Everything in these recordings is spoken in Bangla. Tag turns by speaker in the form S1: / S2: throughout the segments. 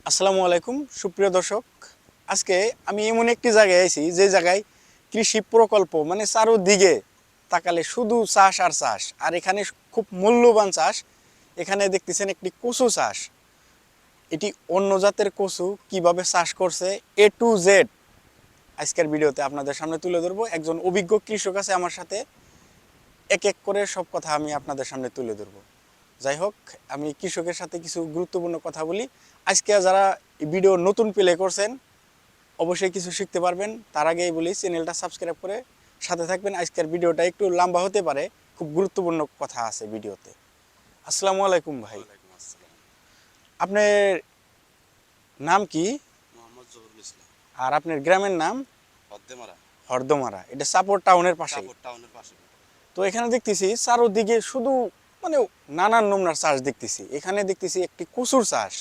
S1: আসসালামু আলাইকুম সুপ্রিয় দর্শক। আজকে আমি এমন একটি জায়গায় আছি যে জায়গায় কৃষি প্রকল্প মানে চারোদিকে তাকালে শুধু চাষ আর চাষ, আর এখানে খুব মূল্যবান চাষ। এখানে দেখতেছেন একটি কচু চাষ। এটি অন্য জাতের কচু কিভাবে চাষ করছে A to Z আজকের ভিডিওতে আপনাদের সামনে তুলে ধরবো। একজন অভিজ্ঞ কৃষক আছে আমার সাথে, এক এক করে সব কথা আমি আপনাদের সামনে তুলে ধরবো। যাই হোক, আমি কৃষকের সাথে কিছু গুরুত্বপূর্ণ কথা বলি। আজকে যারা ভিডিও নতুন প্লে করছেন অবশ্যই কিছু শিখতে পারবেন। তার আগেই বলি চ্যানেলটা সাবস্ক্রাইব করে সাথে থাকবেন। আজকের ভিডিওটা একটু লম্বা হতে পারে, খুব গুরুত্বপূর্ণ কথা আছে ভিডিওতে। আসসালামু আলাইকুম ভাই।
S2: ওয়ালাইকুম আসসালাম।
S1: আপনার নাম কি?
S2: মোহাম্মদ জহুরুল ইসলাম।
S1: আর আপনার গ্রামের নাম?
S2: হদ্দেমারা।
S1: হরদমারা। এটা সাপোর্ট টাউনের পাশেই।
S2: চাপড় টাউনের পাশে।
S1: তো এখানে দেখতেছি চারোদিকে শুধু মানে নানান নমুনার চাষ দেখতেছি। এখানে দেখতেছি একটি কচুর চাষ।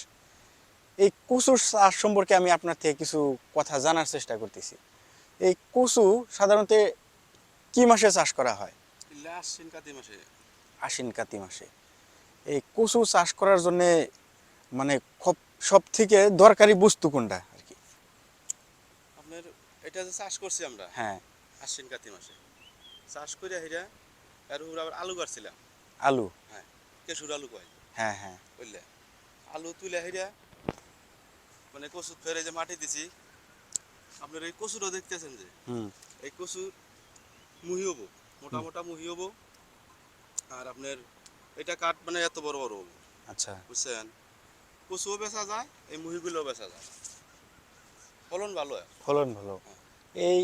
S1: এই কচুর চাষ সম্পর্কে আমি আপনার থেকে কিছু কথা জানার চেষ্টা করতেছি। এই কচু সাধারণত কি মাসে চাষ করা হয়?
S2: আশ্বিন কাতি মাসে।
S1: আশ্বিন কাতি মাসে। এই কচু চাষ করার জন্য মানে সব থেকে দরকারি বস্তু কোনটা আর কি?
S2: আপনার এটা যে চাষ করছি আমরা
S1: হ্যাঁ।
S2: আশ্বিন কাতি মাসে চাষ করে হেরা এর উপর আবার আলু কাটছিলাম।
S1: আলু।
S2: হ্যাঁ, কেশুর আলু কয়।
S1: হ্যাঁ হ্যাঁ।
S2: বুঝলে, আলু তুলে হেরা মানে কচু ফেরে যে মাটি দিছি। আপনার এই কচুটা দেখতেছেন যে
S1: হুম।
S2: এই কচুর মুহি হবো, মোটা মোটা মুহি হবো। আর আপনার এটা কাঠ মানে এত বড় বড় হবো।
S1: আচ্ছা।
S2: বুঝছেন, কচুও বেচা যায়, এই মুহিগুলোও বেচা যায়। ফলন ভালো হয়।
S1: ফলন ভালো। এই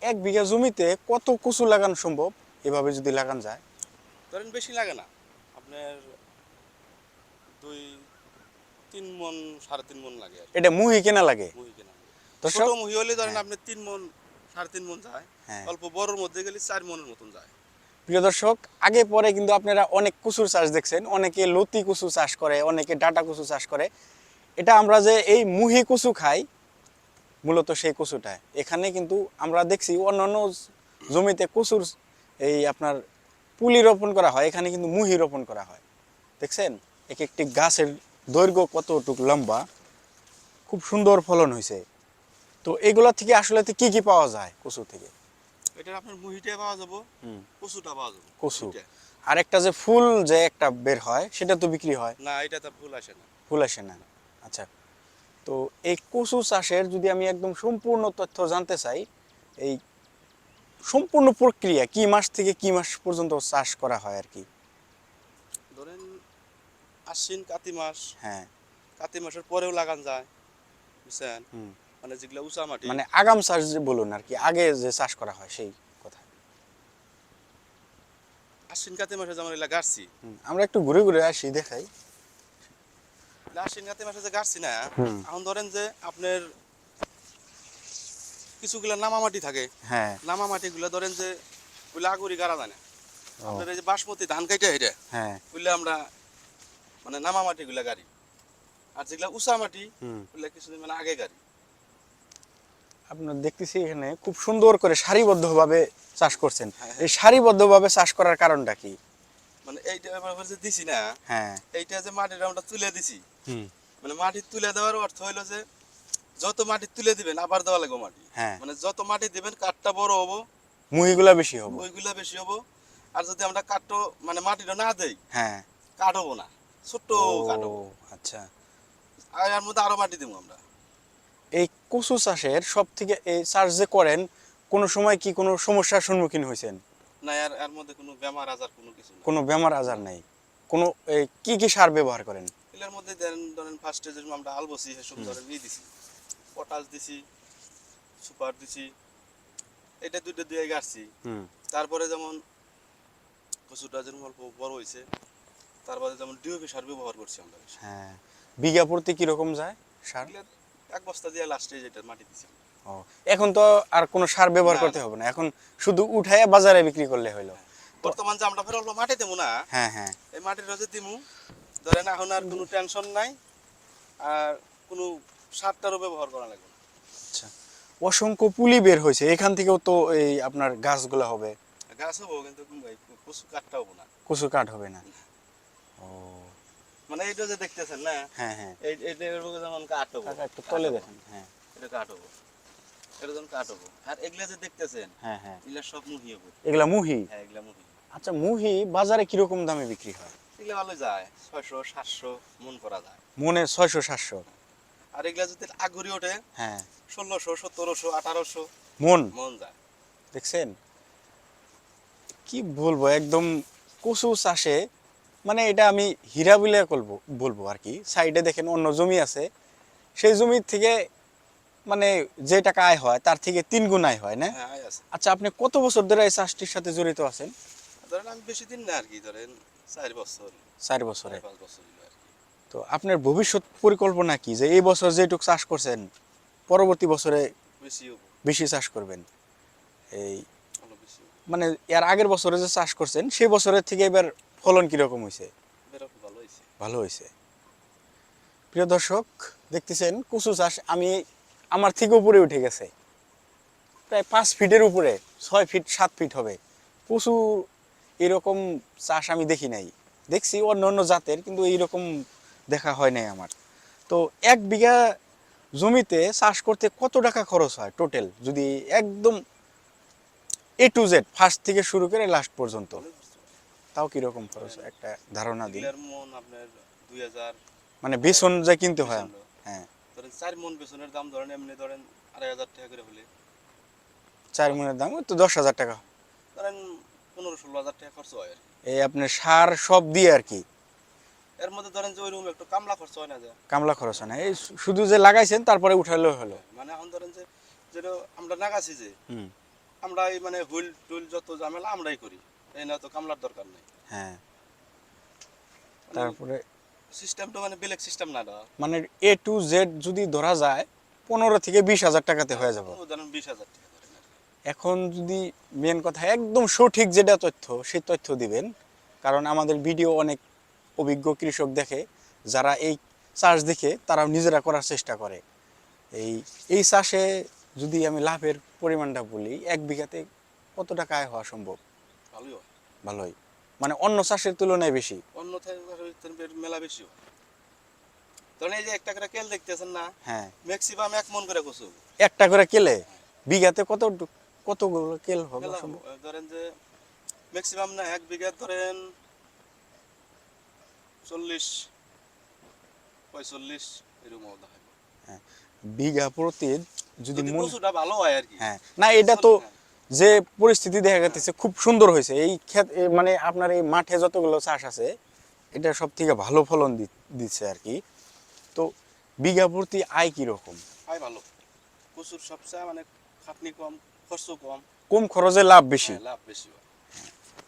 S1: 1 বিঘা জমিতে কত কচু লাগানো সম্ভব এভাবে যদি লাগানো যায়?
S2: ধরেন বেশি লাগে না, আপনার 2-3 মণ, 3.5 মণ লাগে আর কি।
S1: এটা মুহি কেনা লাগে?
S2: মুহি কেনা ছোট
S1: দর্শক।
S2: মুহি হলে ধরেন
S1: হ্যাঁ
S2: আপনি 3 মণ, 3.5 মণ যায়।
S1: হ্যাঁ।
S2: অল্প বড়র মধ্যে গেলে 4 মণের মতন যায়।
S1: প্রিয় দর্শক, আগে পরে কিন্তু আপনারা অনেক কচুর চাষ দেখছেন। অনেকে লতি কচু চাষ করে, অনেকে ডাটা কচু চাষ করে। এটা আমরা যে এই মুহি কচু খাই মূলত সেই কচুটা। এখানে কিন্তু আমরা দেখছি অন্যান্য জমিতে কচুর এই আপনার পুলি রোপণ করা হয়, এখানে কিন্তু মুহি রোপণ করা হয়। দেখছেন এক একটি গাছের দৈর্ঘ্য কতটুকু লম্বা, খুব সুন্দর ফলন হয়েছে। তো এগুলা থেকে আসলে কি কি পাওয়া যায় কচু থেকে?
S2: এটা আপনার মুহিটা পাওয়া যাবো,
S1: হুম।
S2: কচুটা পাওয়া যাবো।
S1: কচু
S2: দুইটা।
S1: আর একটা যে ফুল যে একটা বের হয় সেটা তো বিক্রি হয়?
S2: না, এটা তো ফুল আসে না।
S1: ফুল আসে না। আচ্ছা। তো এই কচু চাষের যদি আমি একদম সম্পূর্ণ তথ্য জানতে চাই, এই সম্পূর্ণ প্রক্রিয়া কি মাস থেকে কি মাস পর্যন্ত চাষ করা হয় আর কি?
S2: ধরেন আশ্বিন কাতি মাস,
S1: হ্যাঁ।
S2: কাতি মাসের পরেও লাগান যায়। বুঝছেন,
S1: হুম।
S2: মানে যেগুলো উঁচা মাটি।
S1: মানে আগাম চাষ যে বলুন আর কি, আগে যে চাষ করা হয় সেই কথা।
S2: আশ্বিন কাতি মাসে যেমন এগুলা গাড়ছি,
S1: আমরা একটু ঘুরে ঘুরে আসি, দেখাই।
S2: আশ্বিন কাতি মাসে যে গাড়ছি না,
S1: হুম।
S2: এখন ধরেন যে আপনার কিছুগুলা নামা মাটি থাকে।
S1: হ্যাঁ।
S2: নামা মাটিগুলো ধরেন যে ওইগুলো আগুরি গাড়া যায় না।
S1: ও।
S2: আপনার এই যে বাসমতি ধান কাইটা হেঁটে
S1: হ্যাঁ।
S2: ওইগুলো আমরা মানে নামা মাটিগুলা গাড়ি। আর যেগুলা উঁচা মাটি
S1: হুম।
S2: ওইগুলা কিছুদিন মানে আগে গাড়ি।
S1: আপনার দেখতেছি এখানে খুব সুন্দর করে সারিবদ্ধভাবে চাষ করছেন।
S2: হ্যাঁ
S1: এই
S2: হ্যাঁ,
S1: সারিবদ্ধভাবে চাষ করার কারণটা কি?
S2: মানে এইটা এবার যে দিছি না,
S1: হ্যাঁ।
S2: এইটা যে মাটিটা আমরা তুলে দিছি,
S1: হুম।
S2: মানে মাটি তুলে দেওয়ার অর্থ হইলো যে যত মাটি তুলে দিবেন আবার দেওয়া লাগবে মাটি।
S1: হ্যাঁ।
S2: মানে যত মাটি দিবেন কাঠটা বড় হবো,
S1: মুহিগুলা বেশি হবো।
S2: ওইগুলা বেশি হবো। আর যদি আমরা কাঠটা মানে মাটিটা না দেই,
S1: হ্যাঁ।
S2: কাঠ হবো না, ছোট্ট
S1: ও
S2: কাঠ হবো।
S1: আচ্ছা।
S2: আর এর মধ্যে আরো মাটি দেবো আমরা।
S1: এই কচু চাষের সব থেকে এই চাষ যে করেন, কোনো সময় কি কোনো সমস্যার সম্মুখীন হয়েছেন?
S2: না, এর মধ্যে কোনো বেমার আজার কোনো কিছু না।
S1: কোনো বেমার আজার নাই? কোনো কি কি সার ব্যবহার করেন?
S2: এর মধ্যে ধরেন ফার্স্টে যেরকম আমরা আলবসি সেসব ধরেন দিছি, পটাশ দিছি, সুপার দিছি, এটা দুইটা দিয়ে গাড়ছি।
S1: হুম।
S2: তারপরে যেমন কচুটা যেরকম অল্প বড় হয়েছে, তারপরে যেমন ডিওপি সার ব্যবহার করছি আমরা বেশি।
S1: হ্যাঁ। বিঘা প্রতি কিরকম যায় সার?
S2: এগুলা 1 বস্তা দিয়ে লাস্টে যেটা মাটি দিছি।
S1: ও, এখন তো আর কোনো সার ব্যবহার
S2: না
S1: করতে
S2: না,
S1: হবে না, এখন শুধু উঠাইয়া বাজারে বিক্রি করলে হইলো। তো
S2: বর্তমান যে আমরা ফের অল্প মাটি দেবো না,
S1: হ্যাঁ হ্যাঁ।
S2: এই মাটির রোজে দিমু, ধরেন এখন আর কোনো টেনশন নাই। আর কোনো সারটারও ব্যবহার করা লাগবে না।
S1: আচ্ছা। অসংখ্য পুলি বের হয়েছে, এখান থেকেও তো এই আপনার গাছগুলো হবে।
S2: গাছ হবো কিন্তু এই কচু কাঠটা হবো না।
S1: কচু কাঠ হবে না। ও।
S2: মানে এইটা যে দেখতেছেন না,
S1: হ্যাঁ হ্যাঁ
S2: এইটা যেমন কাঠ হবো,
S1: কাকা একটু তলে দেখেন। হ্যাঁ
S2: এটা কাঠ হবো, এটা যেমন কাঠ হবো। আর এগুলা যে দেখতেছেন,
S1: হ্যাঁ হ্যাঁ
S2: এগুলা সব মুহি হবো।
S1: এগুলা মুহি।
S2: হ্যাঁ, এগুলা মুহি।
S1: আচ্ছা মুহি বাজারে কিরকম দামে বিক্রি হয়?
S2: এগুলা ভালো যায়, 600-700 মন করা যায়।
S1: মনে 600-700?
S2: আর এগুলা যদি আগুরি ওঠে,
S1: হ্যাঁ
S2: 1600-1700-1800
S1: মন।
S2: মন যায়।
S1: দেখছেন কি বলবো, একদম কচু চাষে মানে এটা আমি হীরা বলে বলবো আর কি। সাইডে দেখেন অন্য জমি আছে, সেই জমির থেকে মানে যে টাকা আয় হয় তার থেকে 3 গুণ আয় হয় না?
S2: হ্যাঁ, আছে।
S1: আচ্ছা আপনি কত বছর ধরে এই চাষটির সাথে জড়িত আছেন?
S2: ধরেন আমি বেশি দিন না আর কি, ধরেন 4 বছর,
S1: 4 বছরে।
S2: 4-5 বছর হলো আর কি।
S1: তো আপনার ভবিষ্যৎ পরিকল্পনা কি, যে এই বছর যেটুক চাষ করছেন পরবর্তী বছরে
S2: বেশি হবো,
S1: বেশি চাষ করবেন? এই
S2: ভালো বেশি হবো।
S1: মানে এর আগের বছরে যে চাষ করছেন সেই বছরের থেকে এবার ফলন কিরকম হয়েছে?
S2: বেরো ভালো হয়েছে।
S1: ভালো হয়েছে। প্রিয় দর্শক দেখতেছেন কচু চাষ আমি আমার থেকে উপরে উঠে গেছে, প্রায় 5 ফিটের উপরে, 6 ফিট 7 ফিট হবে। কচু এরকম চাষ আমি দেখি নাই। দেখছি অন্য অন্য জাতের, কিন্তু এইরকম দেখা হয় নাই আমার। তো 1 বিঘা জমিতে চাষ করতে কত টাকা খরচ হয় টোটাল, যদি একদম এ টু জেড ফার্স্ট থেকে শুরু করে লাস্ট পর্যন্ত?
S2: ভালোই বুঝতে পারছি।
S1: তাও কিরকম খরচ হয় একটা ধারণা দিন।
S2: এগুলার মন আপনার 2000,
S1: মানে বেসন যা কিনতে হয়।
S2: বেসন লো।
S1: হ্যাঁ
S2: ধরেন 4 মন বেসনের দাম ধরেন এমনি ধরেন 2500 টাকা করে হলে,
S1: 4 মনের দাম ওই তো 10,000 টাকা।
S2: ধরেন 15-16 হাজার টাকা খরচ হয় আর কি।
S1: এই আপনার সার সব দিয়ে আর কি?
S2: এর মধ্যে ধরেন যে ওইরকম একটু কামলা খরচ হয় না, যে
S1: কামলা খরচ হয় না, এই শুধু যে লাগাইছেন তারপরে উঠাইলেও হলো।
S2: মানে এখন ধরেন যে যেটা আমরা লাগাছি যে,
S1: হুম
S2: আমরা এই মানে হুইল টুইল যত ঝামেলা আমরাই করি, এই না তো কামলার দরকার নেই।
S1: হ্যাঁ
S2: মানে
S1: তারপরে
S2: সিস্টেমটা মানে বেলেগ সিস্টেম না এটা।
S1: মানে এ টু জেড যদি ধরা যায় 15 থেকে 20,000 টাকাতে হয়ে যাবে।
S2: ধরেন 20,000 টাকা ধরেন আর কি।
S1: এখন যদি মেন কথা একদম সঠিক যেটা তথ্য সেই তথ্য দিবেন, কারণ আমাদের ভিডিও অনেক অভিজ্ঞ কৃষক দেখে, যারা এই চাষ দেখে তারা নিজেরা করার চেষ্টা করে। এই এই চাষে যদি আমি লাভের পরিমাণটা বলি, 1 বিঘাতে কত টাকা আয় হওয়া সম্ভব?
S2: ভালোই হয়।
S1: ভালোই, মানে অন্য চাষের তুলনায় বেশি?
S2: অন্য মেলা বেশি হয়। ধরেন এই যে একটা করে কেল দেখতেছেন না,
S1: হ্যাঁ
S2: ম্যাক্সিমাম 1 মন করে কচু।
S1: একটা করে কেলে বিঘাতে কতগুলো কেল হবে
S2: মেলা
S1: সম্ভব?
S2: ধরেন যে ম্যাক্সিমাম না 1 বিঘা ধরেন 40-45 এরকম অবস্থা হয়।
S1: বিঘা প্রতি যদি
S2: যদি
S1: মন,
S2: কচুটা ভালো হয় আর কি।
S1: হ্যাঁ না এটা তো যে পরিস্থিতি দেখা যাচ্ছে খুব সুন্দর হয়েছে এই ক্ষেত, মানে আপনার এই মাঠে যতগুলো চাষ আছে এটা সব থেকে ভালো ফলন দিচ্ছে আর কি। তো বিঘা প্রতি আয় কিরকম?
S2: হয় ভালো। কচুর সবচেয়ে মানে খাটনি কম, খরচ কম।
S1: কম খরচে লাভ বেশি।
S2: হ্যাঁ, লাভ বেশি হয়।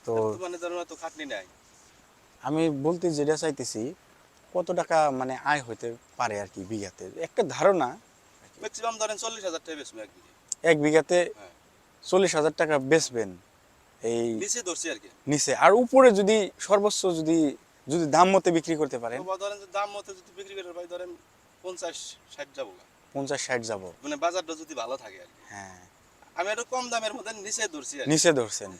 S1: তো
S2: এর তো মানে ধরেন তো খাটনি নাই।
S1: আমি বলতে যেটা চাইতেছি, কত টাকা মানে আয় হইতে পারে আর কি বিঘাতে, একটা ধারণা।
S2: ম্যাক্সিমাম ধরেন 40,000 টাকা বেশি এক বিঘে।
S1: 1 বিঘাতে
S2: হ্যাঁ,
S1: 40,000 টাকা বেচবেন? এই
S2: নিচে ধরছি আর কি।
S1: নিচে আর উপরে যদি সর্বোচ্চ যদি যদি দাম মতে বিক্রি করতে পারেন?
S2: তো ধরেন যে দাম মতো যদি বিক্রি করে ভাই ধরেন 50-60 যাবো গা।
S1: 50-60 যাব।
S2: মানে বাজারটা যদি ভালো থাকে আর কি।
S1: হ্যাঁ
S2: আমি একটু কম দামের মধ্যে নিচে ধরছি আর কি।
S1: নিচে ধরছেন,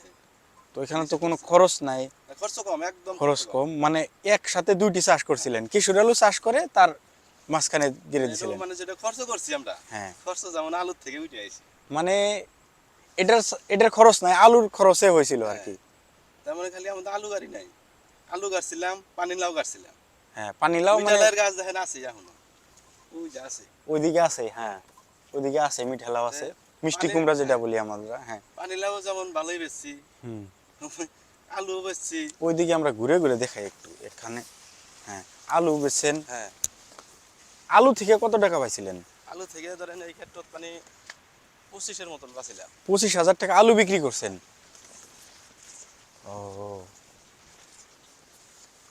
S1: তো এখানে তো
S2: নিচে
S1: কোনো
S2: ধরছি।
S1: খরচ নাই।
S2: খরচ কম, একদম
S1: খরচ কম, মানে একসাথে 2টি চাষ করছিলেন, কিশোর আলু চাষ করে তার মাঝখানে গেড়ে
S2: এটাও
S1: দিছিলেন।
S2: মানে যেটা খরচ করছি আমরা,
S1: হ্যাঁ
S2: খরচ যেমন আলুর থেকে উঠে আইছি।
S1: মানে এটার এটার খরচ নাই, আলুর খরচে হয়েছিল আর কি।
S2: তার মানে খালি আমাদের আলু গাড়ি নাই, আলু গাছছিলাম, পানিলাও গাছছিলাম।
S1: হ্যাঁ পানিলাও মানে
S2: মিঠালের গাছ দেখেন আছে এখনো, ওই যে আছে।
S1: ওইদিকে আছে, হ্যাঁ ওইদিকে আছে, মিঠালাও আছে, মিষ্টি
S2: পানি-
S1: কুমড়া যেটা
S2: হ্যাঁ।
S1: বলি আমরা। হ্যাঁ
S2: পানিলাও যেমন ভালোই বেচছি,
S1: হুম
S2: আলু বেচছি।
S1: ওইদিকে আমরা ঘুরে ঘুরে দেখাই একটু এখানে। হ্যাঁ আলু বেচছেন,
S2: হ্যাঁ,
S1: আলু থেকে কত টাকা পাইছিলেন?
S2: আলু থেকে ধরেন এই ক্ষেত্রে মানে 25-এর মতন বাঁচিলাম।
S1: 25,000 টাকা আলু বিক্রি করছেন? ও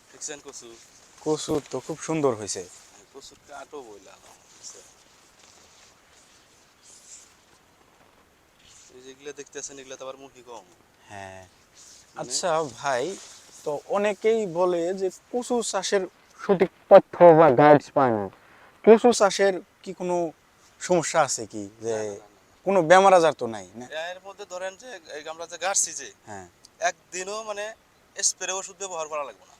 S2: দেখছেন কচু,
S1: কচু তো খুব সুন্দর হয়েছে।
S2: কচুর কাঠও বইলাম। এই যেগুলো দেখতেছেন এগুলো তো আবার মুখি কম।
S1: হ্যাঁ
S2: মানে-
S1: আচ্ছা ভাই, তো অনেকেই বলে যে কচু চাষের সঠিক তথ্য বা গাইডস পায় না। কচু চাষের কি কোনো সমস্যা আছে কি, যে
S2: না, না, না, না।
S1: কোনো বেমার আজার তো নাই না?
S2: এর মধ্যে ধরেন যে এই আমরা যে গাছছি যে,
S1: হ্যাঁ
S2: একদিনও মানে স্প্রে ওষুধ ব্যবহার করা লাগবে না।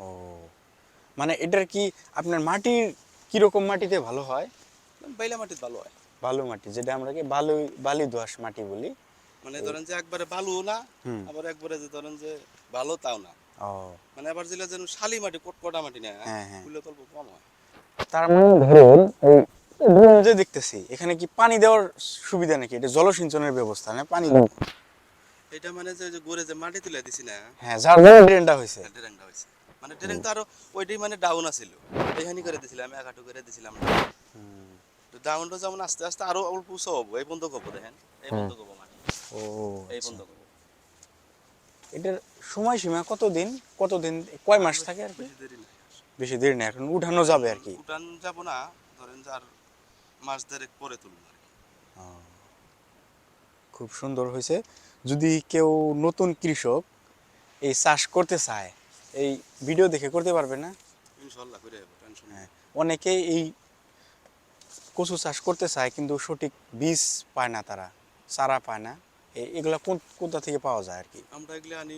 S1: ও মানে এটার কি আপনার মাটির কিরকম মাটিতে ভালো হয়?
S2: বাইলা মাটির ভালো হয়।
S1: বালু মাটি, যেটা আমরা কি বালু বালি দোআঁশ মাটি বলি।
S2: মানে ধরেন যে একবারে ভালো না,
S1: হুম।
S2: আবার একবারে যে ধরেন যে ভালো তাও না।
S1: ও
S2: মানে আবার যেটা যেন শালি মাটি, কটকটা মাটি না,
S1: হ্যাঁ হ্যাঁ।
S2: ওগুলো তো অল্প কম হয়।
S1: তার মানে ধরুন এই ড্রোন যে দেখতেছি, এখানে কি পানি দেওয়ার সুবিধা নাকি? এটা জলসিঞ্চনের ব্যবস্থা না পানি দেওয়ার?
S2: এটা মানে যে গড়ে যে মাটি তুলে দিছি না,
S1: হ্যাঁ, যার জন্য ড্রেনটা হয়েছে।
S2: ড্রেনটা হয়েছে। মানে ড্রেন তো আরো ওইটাই মানে ডাউন আছিল, এইখানি করে দিছিলাম, এক হাঁটু করে দিছিলাম। তো ডাউনটা যেমন আস্তে আস্তে আরো অল্প উঁচু হবো, এই বন্ধ করবো, দেখেন এই বন্ধ করবো মাটি,
S1: ও
S2: এই
S1: আচ্ছা।
S2: বন্ধ করবো।
S1: এটার সময়সীমা কতদিন? কতদিন, কয় মাস থাকে আর কি?
S2: বেশি দেরি নাই।
S1: বেশি দেরি না, এখন উঠানো যাবে আর কি।
S2: উঠান যাব না, ধরেন যে আর মাস দেড়েক পরে তুলবো আর কি।
S1: খুব সুন্দর হয়েছে। যদি কেউ নতুন কৃষক এই চাষ করতে চায়, এই ভিডিও দেখে করতে পারবে না?
S2: ইনশাল্লাহ করে যাবো, টেনশন নেই।
S1: হ্যাঁ, অনেকেই এই কচু চাষ করতে চায় কিন্তু সঠিক বীজ পায় না, তারা চারা পায় না। এগুলা কোথা থেকে পাওয়া যায় আর কি?
S2: আমরা এগুলো আনি,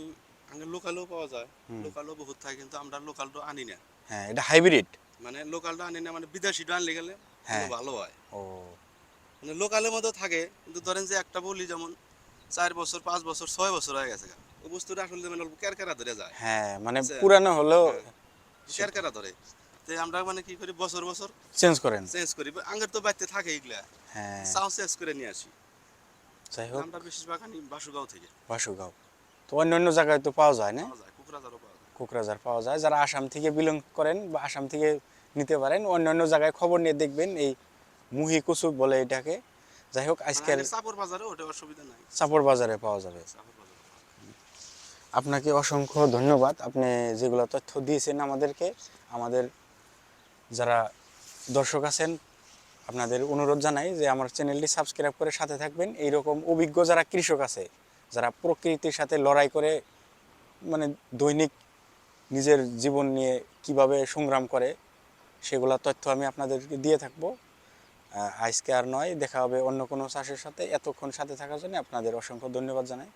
S2: আগে লোকালও পাওয়া যায়,
S1: হুম।
S2: লোকালও বহুত থাকে, কিন্তু আমরা লোকালটা আনি না।
S1: হ্যাঁ, এটা হাইব্রিড।
S2: মানে লোকালটা আনি না, মানে বিদেশিটা আনলে গেলে
S1: হ্যাঁ।
S2: ভালো হয়।
S1: ও
S2: মানে লোকালের মতো থাকে, কিন্তু ধরেন যে একটা বলি যেমন 4 বছর 5 বছর 6 বছর হয়ে গেছে গা, ওই বস্তুটা আসলে মানে অল্প কেরকেরা ধরে যায়।
S1: হ্যাঁ, মানে
S2: বুঝছেন?
S1: পুরানো হলেও
S2: হ্যাঁ, কেরকেরা ধরে। তো আমরা মানে কি করি, বছর বছর
S1: চেঞ্জ করেন।
S2: চেঞ্জ করি, আঙ্গের তো বাড়তে থাকে এগুলা,
S1: হ্যাঁ,
S2: চাও চেঞ্জ করে নিয়ে আসি।
S1: যাই হোক।
S2: আমরা বেশিরভাগ আনি বাসুগাঁও থেকে।
S1: বাসুগাঁও তো অন্য অন্য জায়গায় তো পাওয়া যায় না?
S2: পাওয়া যায়, কোকরাঝারও পাওয়া যায়।
S1: কোকরাঝার পাওয়া যায়। যারা আসাম থেকে বিলং করেন বা আসাম থেকে নিতে পারেন, অন্যান্য জায়গায় খবর নিয়ে দেখবেন এই মুহি কচু বলে এটাকে। যাই হোক,
S2: মানে
S1: আজকের
S2: আগে চাপর বাজারে ওটা অসুবিধা নাই।
S1: চাপর বাজারে পাওয়া যাবে।
S2: চাপর বাজারে পাওয়া যায়।
S1: আপনাকে অসংখ্য ধন্যবাদ, আপনি যেগুলো তথ্য দিয়েছেন আমাদেরকে। আমাদের যারা দর্শক আছেন, আপনাদের অনুরোধ জানাই যে আমার চ্যানেলটি সাবস্ক্রাইব করে সাথে থাকবেন। এইরকম অভিজ্ঞ যারা কৃষক আছে, যারা প্রকৃতির সাথে লড়াই করে, মানে দৈনিক নিজের জীবন নিয়ে কিভাবে সংগ্রাম করে, সেগুলা তথ্য আমি আপনাদেরকে দিয়ে থাকবো। আজকে আর নয়, দেখা হবে অন্য কোনো চাষের সাথে। এতক্ষণ সাথে থাকার জন্য আপনাদের অসংখ্য ধন্যবাদ জানাই।